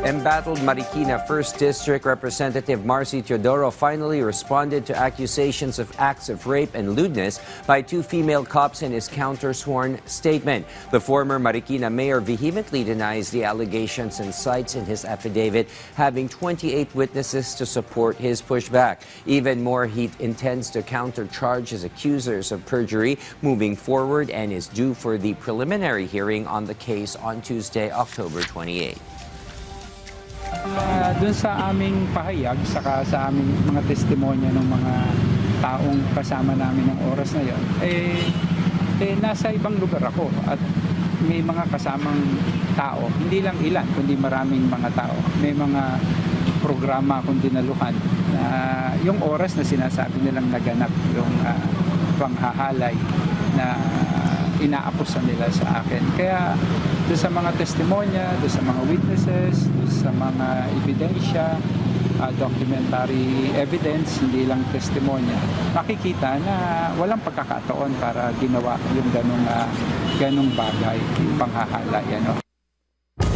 Embattled Marikina 1st District Representative Marcy Teodoro finally responded to accusations of acts of rape and lewdness by two female cops in his counter-sworn statement. The former Marikina mayor vehemently denies the allegations and cites in his affidavit having 28 witnesses to support his pushback. Even more, he intends to countercharge his accusers of perjury moving forward and is due for the preliminary hearing on the case on Tuesday, October 28. Doon sa aming pahayag, saka sa aming mga testimonya ng mga taong kasama namin ng oras na yon, nasa ibang lugar ako at may mga kasamang tao, hindi lang ilan, kundi maraming mga tao. May mga programa akong dinaluhan na yung oras na sinasabi nilang naganap, yung panghahalay na inaakusa nila sa akin. Kaya doon sa mga testimonya, doon sa mga witnesses, doon sa mga ebidensya, documentary evidence, hindi lang testimonya, makikita na walang pagkakataon para ginawa yung ganong bagay, yung panghahalay.